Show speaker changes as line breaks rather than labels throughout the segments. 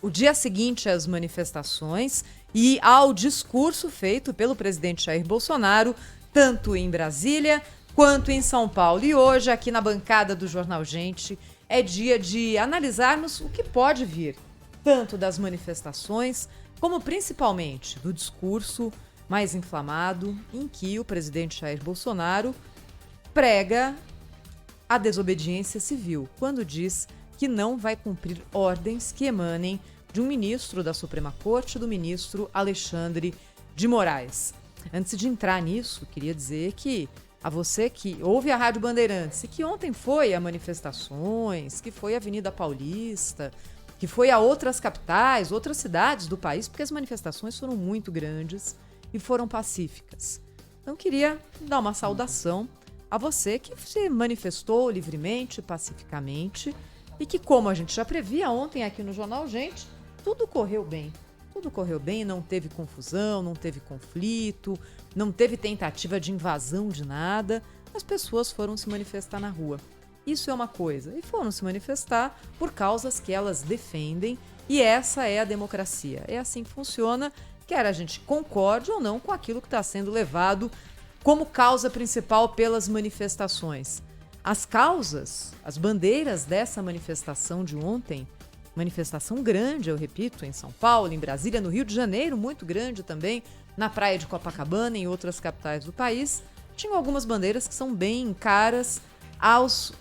o dia seguinte às manifestações e ao discurso feito pelo presidente Jair Bolsonaro, tanto em Brasília quanto em São Paulo. E hoje, aqui na bancada do Jornal Gente, é dia de analisarmos o que pode vir, tanto das manifestações, como principalmente do discurso mais inflamado, em que o presidente Jair Bolsonaro prega a desobediência civil, quando diz que não vai cumprir ordens que emanem de um ministro da Suprema Corte, do ministro Alexandre de Moraes. Antes de entrar nisso, queria dizer que a você que ouve a Rádio Bandeirantes e que ontem foi a manifestações, que foi a Avenida Paulista, que foi a outras capitais, outras cidades do país, porque as manifestações foram muito grandes e foram pacíficas. Então, queria dar uma saudação a você que se manifestou livremente, pacificamente, e que, como a gente já previa ontem aqui no Jornal Gente, tudo correu bem. Tudo correu bem, não teve confusão, não teve conflito, não teve tentativa de invasão de nada. As pessoas foram se manifestar na rua. Isso é uma coisa. E foram se manifestar por causas que elas defendem. E essa é a democracia. É assim que funciona, quer a gente concorde ou não com aquilo que está sendo levado como causa principal pelas manifestações. As causas, as bandeiras dessa manifestação de ontem, manifestação grande, eu repito, em São Paulo, em Brasília, no Rio de Janeiro, muito grande também, na praia de Copacabana, em outras capitais do país, tinham algumas bandeiras que são bem caras aos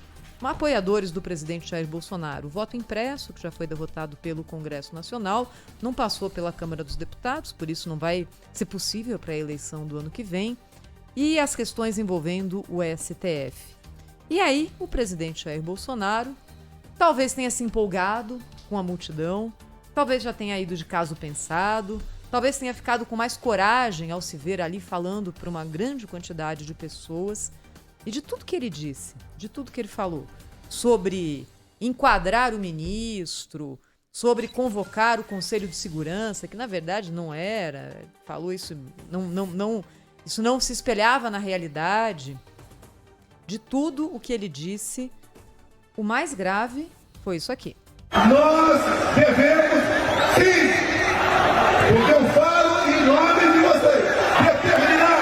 apoiadores do presidente Jair Bolsonaro. O voto impresso, que já foi derrotado pelo Congresso Nacional, não passou pela Câmara dos Deputados, por isso não vai ser possível para a eleição do ano que vem, e as questões envolvendo o STF. E aí, o presidente Jair Bolsonaro talvez tenha se empolgado com a multidão, talvez já tenha ido de caso pensado, talvez tenha ficado com mais coragem ao se ver ali falando para uma grande quantidade de pessoas. E de tudo que ele disse, de tudo que ele falou, sobre enquadrar o ministro, sobre convocar o Conselho de Segurança, que na verdade não era, falou isso, isso não se espelhava na realidade. De tudo o que ele disse, o mais grave foi isso aqui.
Nós devemos, sim, porque eu falo em nome de vocês, determinar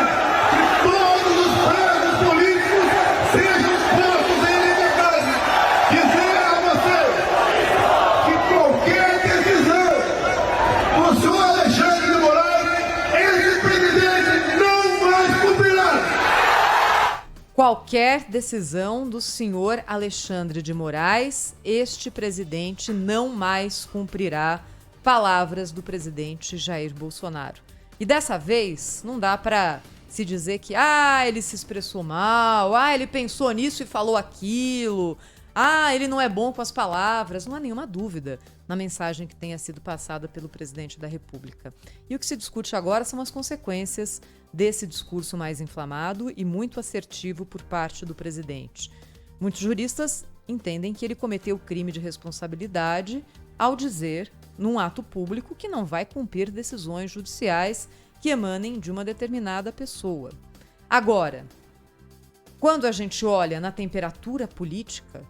que todos os presos políticos sejam postos em liberdade. Dizer a vocês que qualquer decisão do senhor Alexandre de Moraes, esse presidente não mais cumprirá.
Qualquer decisão do senhor Alexandre de Moraes, este presidente não mais cumprirá. Palavras do presidente Jair Bolsonaro. E dessa vez, não dá para se dizer que ele se expressou mal, ele pensou nisso e falou aquilo, ele não é bom com as palavras. Não há nenhuma dúvida na mensagem que tenha sido passada pelo presidente da República. E o que se discute agora são as consequências desse discurso mais inflamado e muito assertivo por parte do presidente. Muitos juristas entendem que ele cometeu crime de responsabilidade ao dizer, num ato público, que não vai cumprir decisões judiciais que emanem de uma determinada pessoa. Agora, quando a gente olha na temperatura política,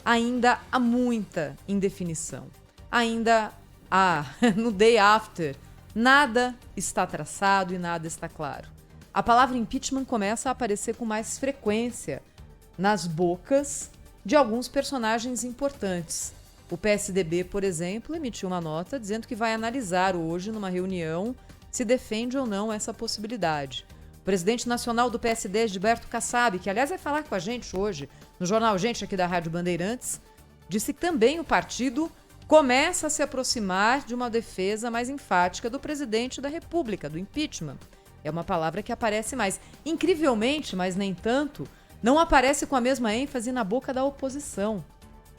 ainda há muita indefinição. Ainda há, no day after, nada está traçado e nada está claro. A palavra impeachment começa a aparecer com mais frequência nas bocas de alguns personagens importantes. O PSDB, por exemplo, emitiu uma nota dizendo que vai analisar hoje, numa reunião, se defende ou não essa possibilidade. O presidente nacional do PSD, Gilberto Kassab, que aliás vai falar com a gente hoje, no Jornal Gente aqui da Rádio Bandeirantes, disse que também o partido começa a se aproximar de uma defesa mais enfática do presidente da República, do impeachment. É uma palavra que aparece mais. Incrivelmente, mas nem tanto, não aparece com a mesma ênfase na boca da oposição.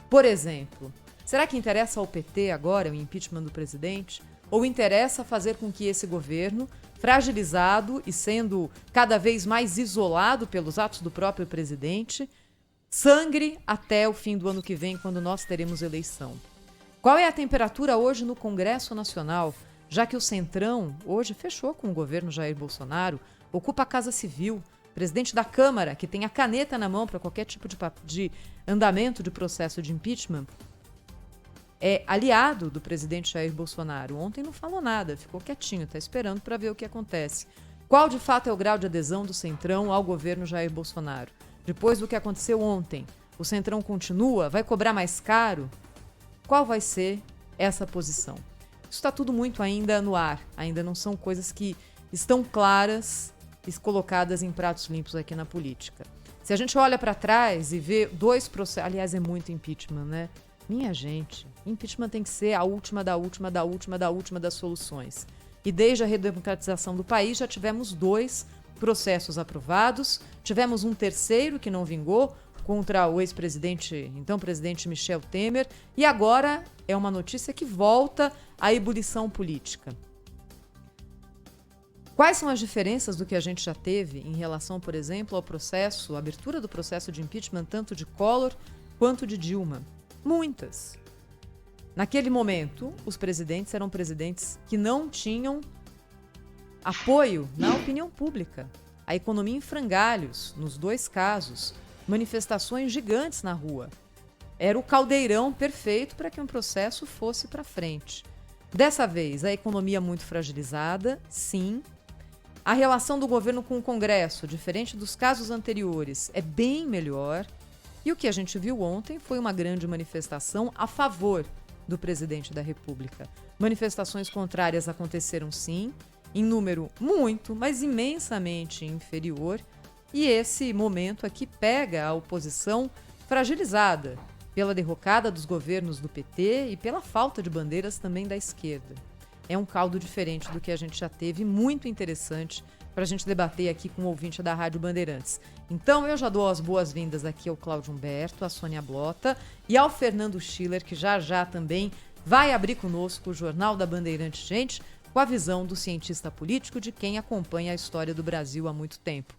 Por exemplo, será que interessa ao PT agora o impeachment do presidente? Ou interessa fazer com que esse governo, fragilizado e sendo cada vez mais isolado pelos atos do próprio presidente, sangre até o fim do ano que vem, quando nós teremos eleição? Qual é a temperatura hoje no Congresso Nacional, já que o Centrão hoje fechou com o governo Jair Bolsonaro, ocupa a Casa Civil, presidente da Câmara, que tem a caneta na mão para qualquer tipo de andamento de processo de impeachment, é aliado do presidente Jair Bolsonaro. Ontem não falou nada, ficou quietinho, está esperando para ver o que acontece. Qual de fato é o grau de adesão do Centrão ao governo Jair Bolsonaro? Depois do que aconteceu ontem, o Centrão continua? Vai cobrar mais caro? Qual vai ser essa posição? Isso está tudo muito ainda no ar, ainda não são coisas que estão claras e colocadas em pratos limpos aqui na política. Se a gente olha para trás e vê 2 processos, aliás, é muito impeachment, né? Minha gente, impeachment tem que ser a última das soluções. E desde a redemocratização do país já tivemos 2 processos aprovados, tivemos um terceiro que não vingou contra o ex-presidente, então presidente Michel Temer, e agora é uma notícia que volta à ebulição política. Quais são as diferenças do que a gente já teve em relação, por exemplo, ao processo, a abertura do processo de impeachment tanto de Collor quanto de Dilma? Muitas. Naquele momento, os presidentes eram presidentes que não tinham apoio na opinião pública. A economia em frangalhos, nos 2 casos, manifestações gigantes na rua. Era o caldeirão perfeito para que um processo fosse para frente. Dessa vez, a economia muito fragilizada, sim. A relação do governo com o Congresso, diferente dos casos anteriores, é bem melhor. E o que a gente viu ontem foi uma grande manifestação a favor do presidente da República. Manifestações contrárias aconteceram sim, em número muito, mas imensamente inferior. E esse momento aqui pega a oposição fragilizada pela derrocada dos governos do PT e pela falta de bandeiras também da esquerda. É um caldo diferente do que a gente já teve, muito interessante para a gente debater aqui com o ouvinte da Rádio Bandeirantes. Então eu já dou as boas-vindas aqui ao Cláudio Humberto, à Sônia Blota e ao Fernando Schiller, que já também vai abrir conosco o Jornal da Bandeirante, gente, com a visão do cientista político de quem acompanha a história do Brasil há muito tempo.